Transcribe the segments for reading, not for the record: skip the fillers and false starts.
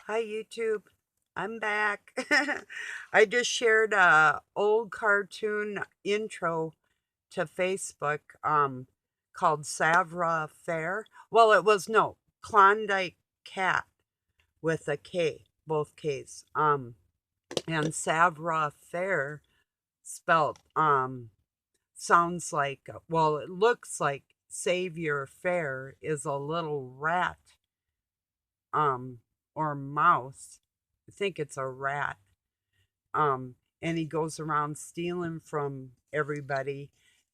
Hi YouTube, I'm back. I just shared a old cartoon intro to Facebook called Sabra Fare. Well, it was no Klondike Cat with a K, both K's. And Sabra Fare spelt sounds like, well, it looks like Savior Fair is a little rat um or mouse. I think it's a rat. And he goes around stealing from everybody,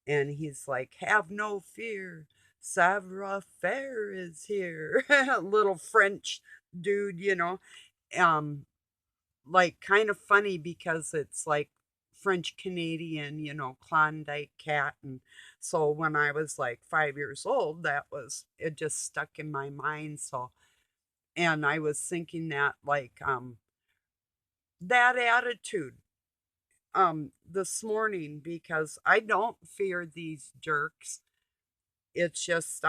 and he's like, "Have no fear, Savoir Faire is here." Little French dude, um, like kind of funny because it's like French Canadian, Klondike Cat, and so when I was like 5 years old, that was it just stuck in my mind. So, and I was thinking that like that attitude this morning because I don't fear these jerks. It's just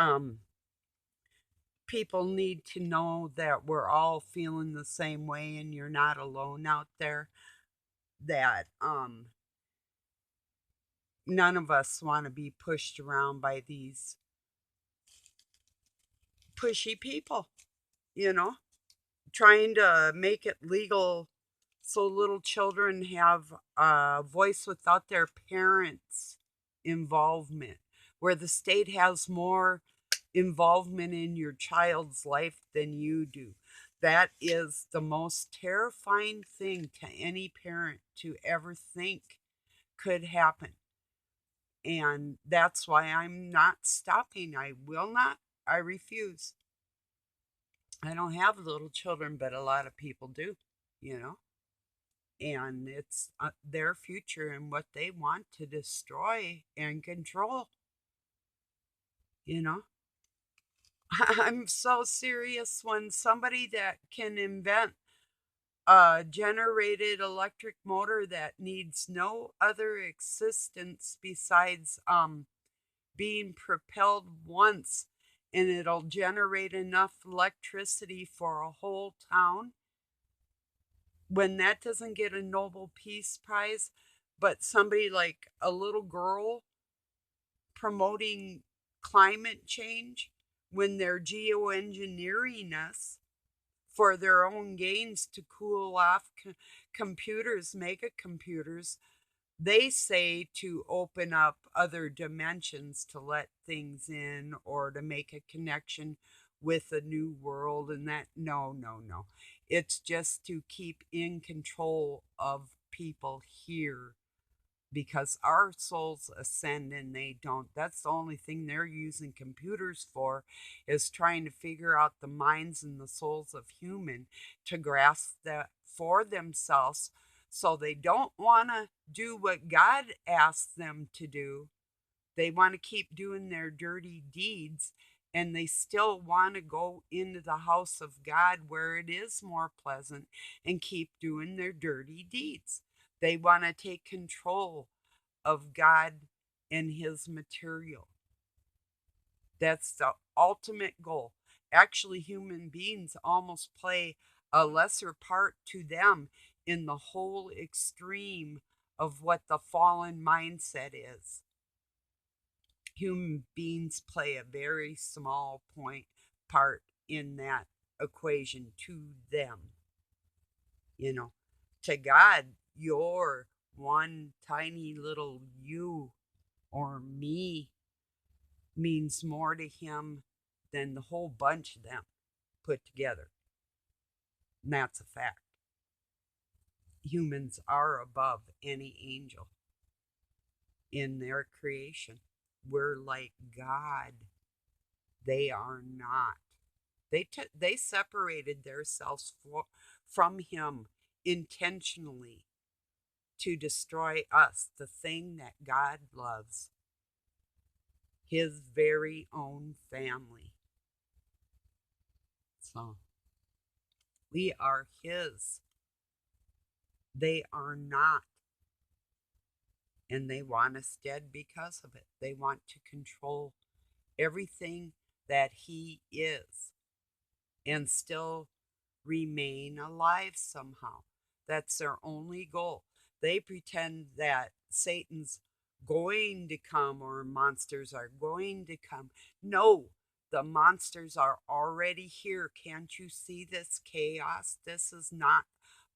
people need to know that we're all feeling the same way and you're not alone out there. That none of us want to be pushed around by these pushy people, you know, trying to make it legal so little children have a voice without their parents' involvement, where the state has more involvement in your child's life than you do. That is the most terrifying thing to any parent to ever think could happen. And that's why I'm not stopping. I will not. I refuse. I don't have little children, but a lot of people do, you know? And it's their future and what they want to destroy and control, you know? I'm so serious when somebody that can invent a generated electric motor that needs no other existence besides being propelled once and it'll generate enough electricity for a whole town. When that doesn't get a Nobel Peace Prize, but somebody like a little girl promoting climate change when they're geoengineering us for their own gains to cool off computers, mega computers. They say to open up other dimensions to let things in or to make a connection with a new world, and that no, no, no. It's just to keep in control of people here because our souls ascend and they don't. That's the only thing they're using computers for, is trying to figure out the minds and the souls of human to grasp that for themselves. So they don't want to do what God asks them to do. They want to keep doing their dirty deeds, and they still want to go into the house of God where it is more pleasant and keep doing their dirty deeds. They want to take control of God and his material. That's the ultimate goal. Actually, human beings almost play a lesser part to them in the whole extreme of what the fallen mindset is. Human beings play a very small part in that equation to them. You know, to God, you're one tiny little you or me means more to him than the whole bunch of them put together. And that's a fact. Humans are above any angel in their creation. We're like God. They are not. They separated themselves from him intentionally to destroy us, the thing that God loves, his very own family. So we are his. They are not. And they want us dead because of it. They want to control everything that he is and still remain alive somehow. That's their only goal. They pretend that Satan's going to come or monsters are going to come. No, the monsters are already here. Can't you see this chaos? This is not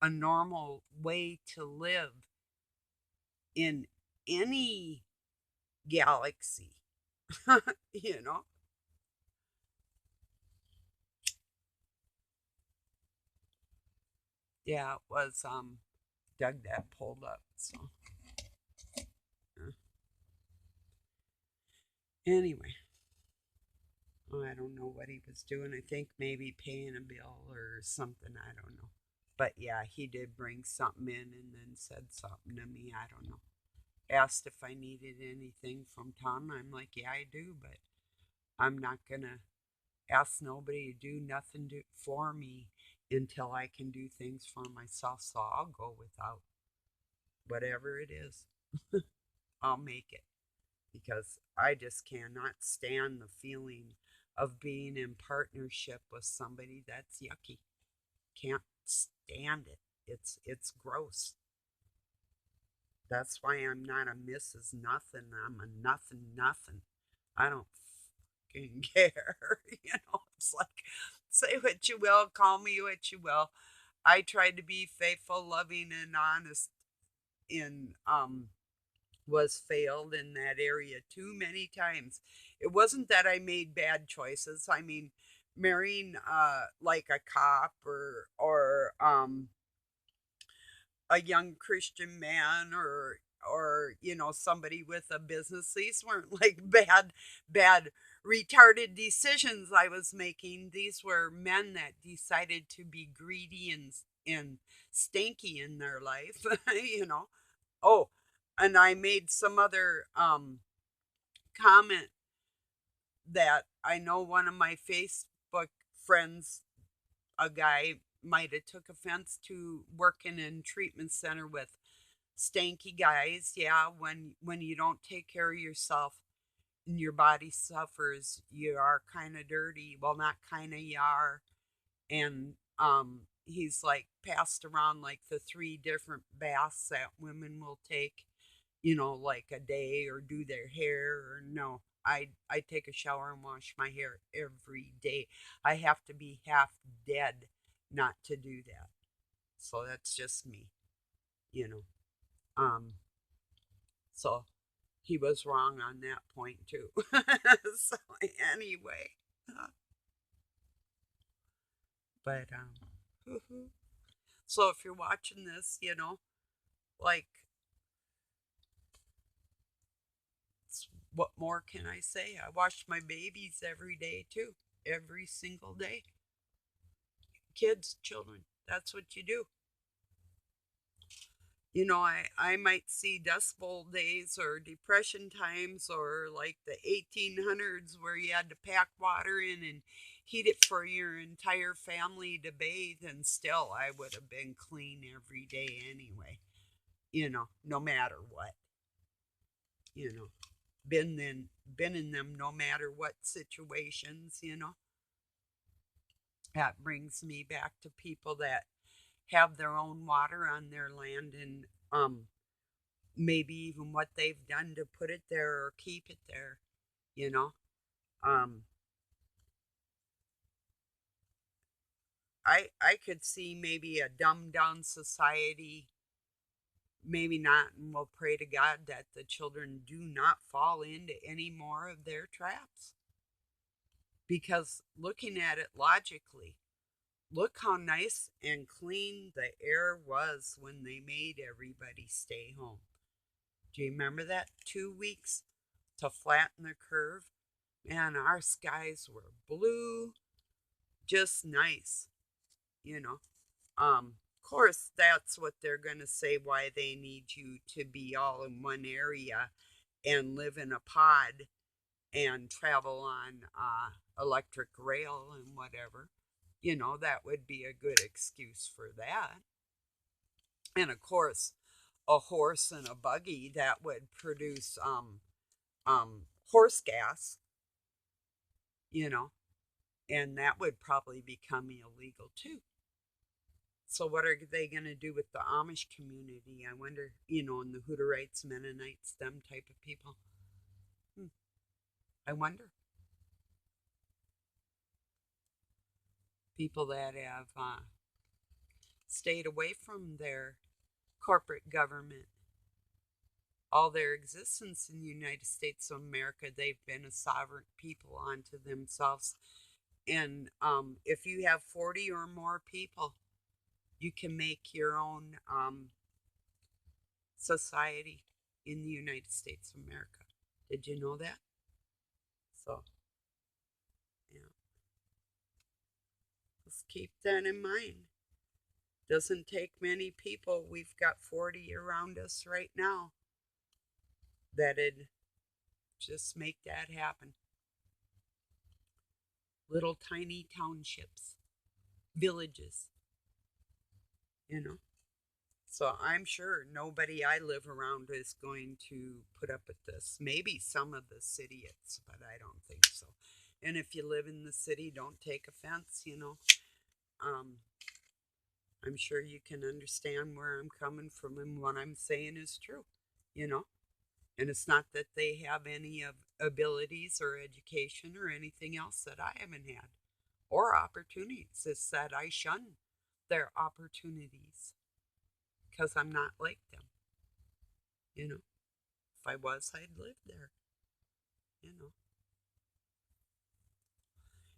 a normal way to live in any galaxy. you know? Yeah, it was Doug that pulled up. So anyway, I don't know what he was doing. I think maybe paying a bill or something. I don't know. But yeah, he did bring something in and then said something to me. I don't know. Asked if I needed anything from Tom. I'm like, yeah, I do, but I'm not gonna ask nobody to do nothing for me until I can do things for myself. So I'll go without whatever it is. I'll make it because I just cannot stand the feeling of being in partnership with somebody that's yucky. Can't stand it. It's gross. That's why I'm not a Mrs. Nothing. I'm a nothing nothing. I don't fucking care. It's like say what you will, call me what you will. I tried to be faithful, loving, and honest in was failed in that area too many times. It wasn't that I made bad choices. I mean, marrying like a cop or a young Christian man or somebody with a business. These weren't like bad retarded decisions I was making. These were men that decided to be greedy and stinky in their life, you know. Oh, and I made some other comment that I know one of my Facebook friends, a guy, might have took offense to working in treatment center with stanky guys. Yeah, when you don't take care of yourself and your body suffers, you are kind of dirty. Well, not kind of, you are. And he's like passed around like the three different baths that women will take, like a day or do their hair or no. I take a shower and wash my hair every day. I have to be half dead not to do that. So that's just me, you know. Um so he was wrong on that point too. So anyway, but so if you're watching this, like what more can I say? I watch my babies every day too. Every single day. Kids, children. That's what you do. I might see Dust Bowl days or Depression times or like the 1800s where you had to pack water in and heat it for your entire family to bathe, and still I would have been clean every day anyway, no matter what, you know, been in them no matter what situations. That brings me back to people that have their own water on their land and maybe even what they've done to put it there or keep it there, you know. Um I could see maybe a dumbed down society, maybe not, and we'll pray to God that the children do not fall into any more of their traps. Because looking at it logically, look how nice and clean the air was when they made everybody stay home. Do you remember that 2 weeks to flatten the curve? Man, our skies were blue, just nice, you know. Of course, that's what they're going to say why they need you to be all in one area and live in a pod and travel on electric rail and whatever. That would be a good excuse for that. And of course, a horse and a buggy that would produce horse gas, you know, and that would probably become illegal too. So what are they going to do with the Amish community? I wonder, and the Hutterites, Mennonites, them type of people. Hmm. I wonder. People that have stayed away from their corporate government all their existence in the United States of America. They've been a sovereign people unto themselves. And if you have 40 or more people, you can make your own society in the United States of America. Did you know that? So, yeah, let's keep that in mind. Doesn't take many people. We've got 40 around us right now that'd just make that happen. Little tiny townships, villages, you know. So I'm sure nobody I live around is going to put up with this. Maybe some of the idiots, but I don't think so. And if you live in the city, don't take offense. Um, I'm sure you can understand where I'm coming from and what I'm saying is true, you know. And it's not that they have any of abilities or education or anything else that I haven't had or opportunities. It's that I shun their opportunities because I'm not like them. You know, if I was, I'd live there, you know.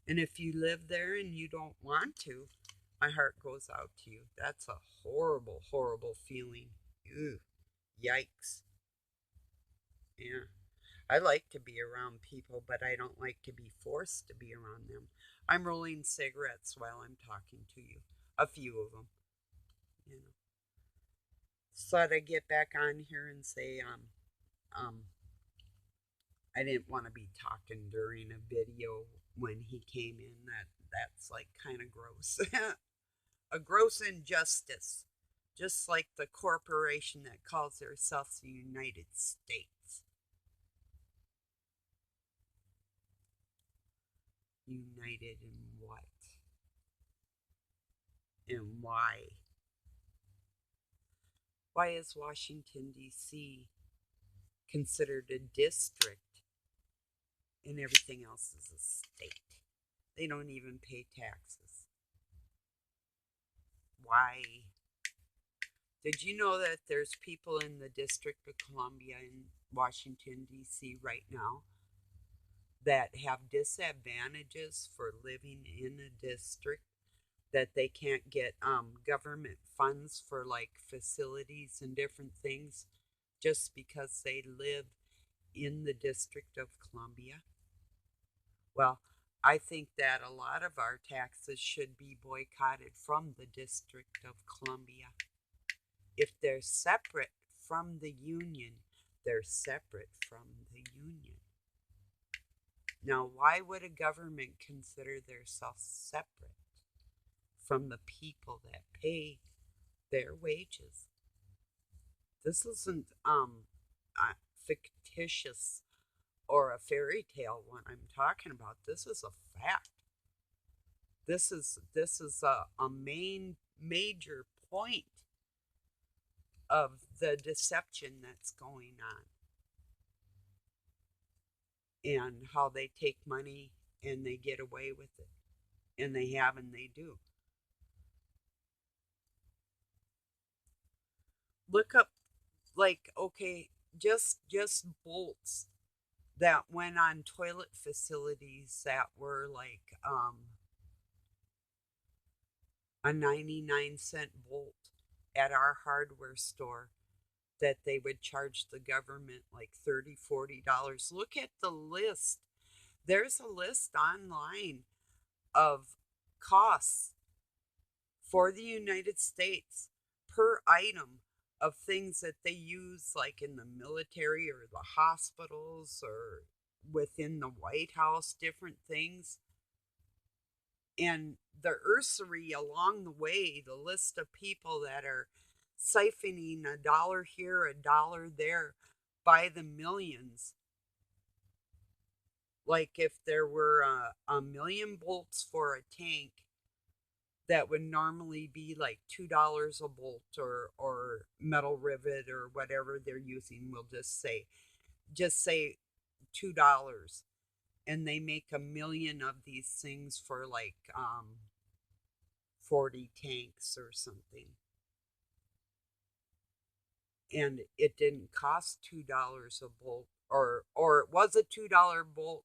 And if you live there and you don't want to, my heart goes out to you. That's a horrible, horrible feeling. Ew, yikes. Yeah. I like to be around people, but I don't like to be forced to be around them. I'm rolling cigarettes while I'm talking to you. A few of them, you know. So to get back on here and say, um, I didn't want to be talking during a video when he came in. That's like kind of gross. A gross injustice. Just like the corporation that calls themselves the United States. United in what? And why? Why is Washington, D.C. considered a district and everything else is a state? They don't even pay taxes. Why? Did you know that there's people in the District of Columbia in Washington, D.C. right now that have disadvantages for living in a district, that they can't get government funds for like facilities and different things just because they live in the District of Columbia? Well, I think that a lot of our taxes should be boycotted from the District of Columbia. If they're separate from the Union, they're separate from the Union. Now, why would a government consider themselves separate from the people that pay their wages? This isn't fictitious or a fairy tale when I'm talking about. This is a fact. This is a main major point of the deception that's going on and how they take money and they get away with it, and they have and they do. Look up, like, okay, just bolts that went on toilet facilities that were like a 99-cent bolt at our hardware store, that they would charge the government like $30, $40. Look at the list. There's a list online of costs for the United States per item of things that they use, like in the military or the hospitals or within the White House, different things. And the usury along the way, the list of people that are siphoning a dollar here, a dollar there by the millions. Like if there were a million bolts for a tank, that would normally be like $2 a bolt, or metal rivet or whatever they're using. We'll just say $2, and they make a million of these things for like 40 tanks or something. And it didn't cost $2 a bolt, or it was a $2 bolt,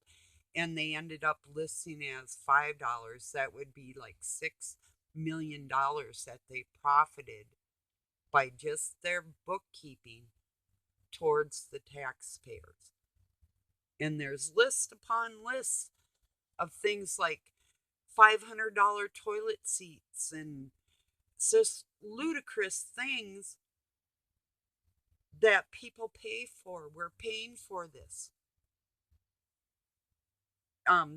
and they ended up listing as $5. That would be like $6 million that they profited by just their bookkeeping towards the taxpayers. And there's list upon lists of things like $500 toilet seats, and it's just ludicrous things that people pay for. We're paying for this.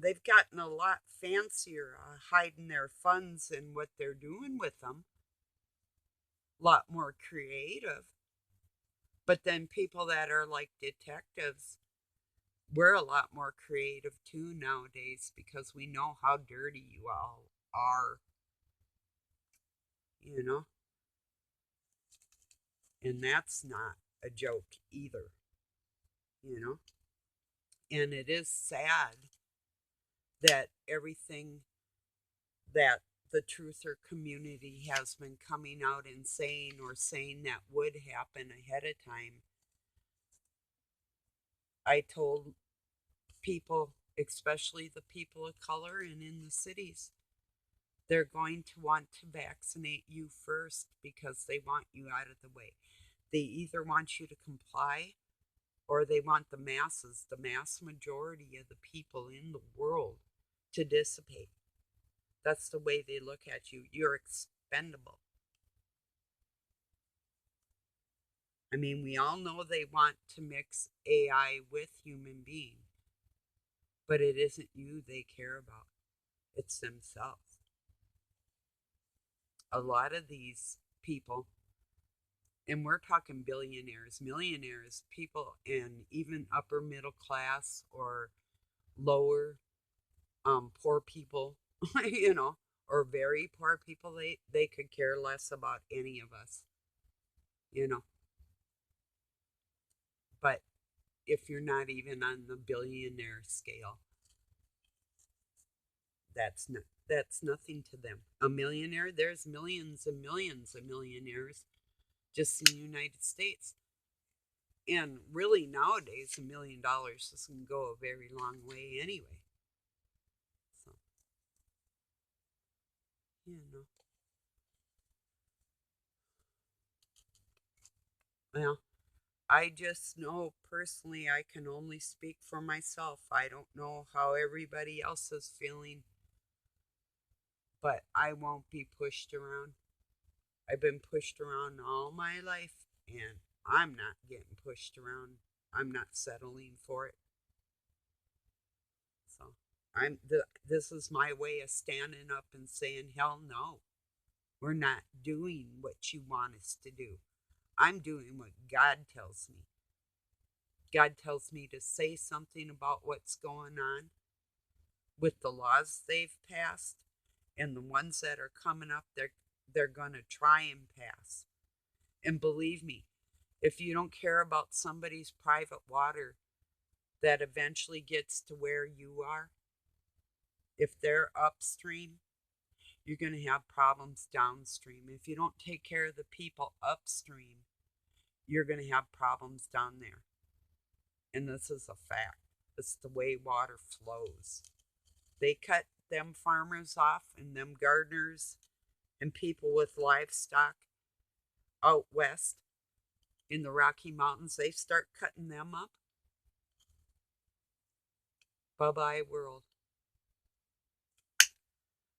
They've gotten a lot fancier hiding their funds and what they're doing with them. A lot more creative. But then people that are like detectives, we're a lot more creative too nowadays, because we know how dirty you all are, you know? And that's not a joke either, you know? And it is sad that everything that the truther community has been coming out and saying, or saying that would happen ahead of time. I told people, especially the people of color and in the cities, they're going to want to vaccinate you first because they want you out of the way. They either want you to comply, or they want the masses, the mass majority of the people in the world, to dissipate. That's the way they look at you. You're expendable. I mean, we all know they want to mix AI with human being, but it isn't you they care about. It's themselves. A lot of these people, and we're talking billionaires, millionaires, people, and even upper middle class or lower poor people, you know, or very poor people, they could care less about any of us, you know. But if you're not even on the billionaire scale, that's nothing to them. A millionaire, there's millions and millions of millionaires just in the United States. And really nowadays $1 million doesn't go a very long way anyway. So, you know. Well, I just know personally I can only speak for myself. I don't know how everybody else is feeling, but I won't be pushed around. I've been pushed around all my life, and I'm not getting pushed around. I'm not settling for it. So this is my way of standing up and saying, hell no, we're not doing what you want us to do. I'm doing what God tells me. God tells me to say something about what's going on with the laws they've passed, and the ones that are coming up, they're going to try and pass. And believe me, if you don't care about somebody's private water that eventually gets to where you are, if they're upstream, you're going to have problems downstream. If you don't take care of the people upstream, you're going to have problems down there. And this is a fact. It's the way water flows. They cut them farmers off, and them gardeners and people with livestock out west in the Rocky Mountains. They start cutting them up. Bye-bye world.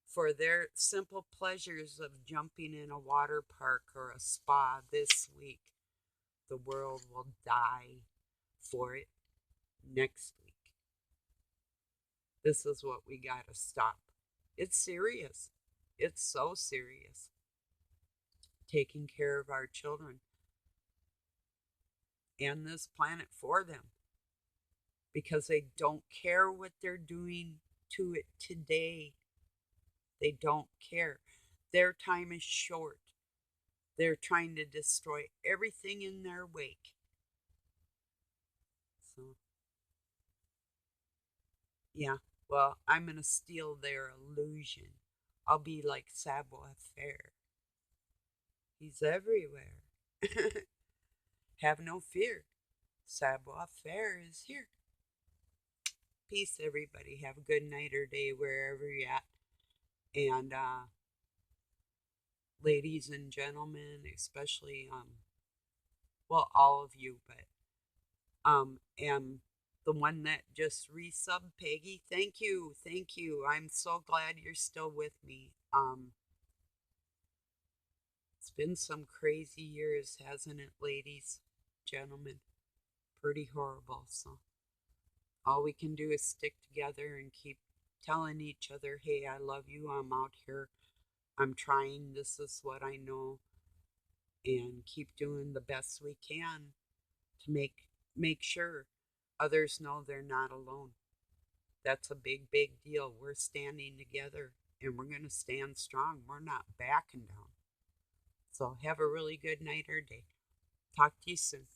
For their simple pleasures of jumping in a water park or a spa this week, the world will die for it next week. This is what we gotta stop. It's serious. It's so serious. Taking care of our children and this planet for them, because they don't care what they're doing to it today. They don't care. Their time is short. They're trying to destroy everything in their wake. So, yeah, well, I'm going to steal their illusion. I'll be like Savoir Faire. He's everywhere. Have no fear. Savoir Faire is here. Peace, everybody. Have a good night or day wherever you're at. And, ladies and gentlemen, especially, well, all of you, but am the one that just resub Peggy. Thank you, thank you. I'm so glad you're still with me. It's been some crazy years, hasn't it, ladies, gentlemen? Pretty horrible. So all we can do is stick together and keep telling each other, "Hey, I love you. I'm out here. I'm trying. This is what I know," and keep doing the best we can to make sure others know they're not alone. That's a big, big deal. We're standing together and we're going to stand strong. We're not backing down. So have a really good night or day. Talk to you soon.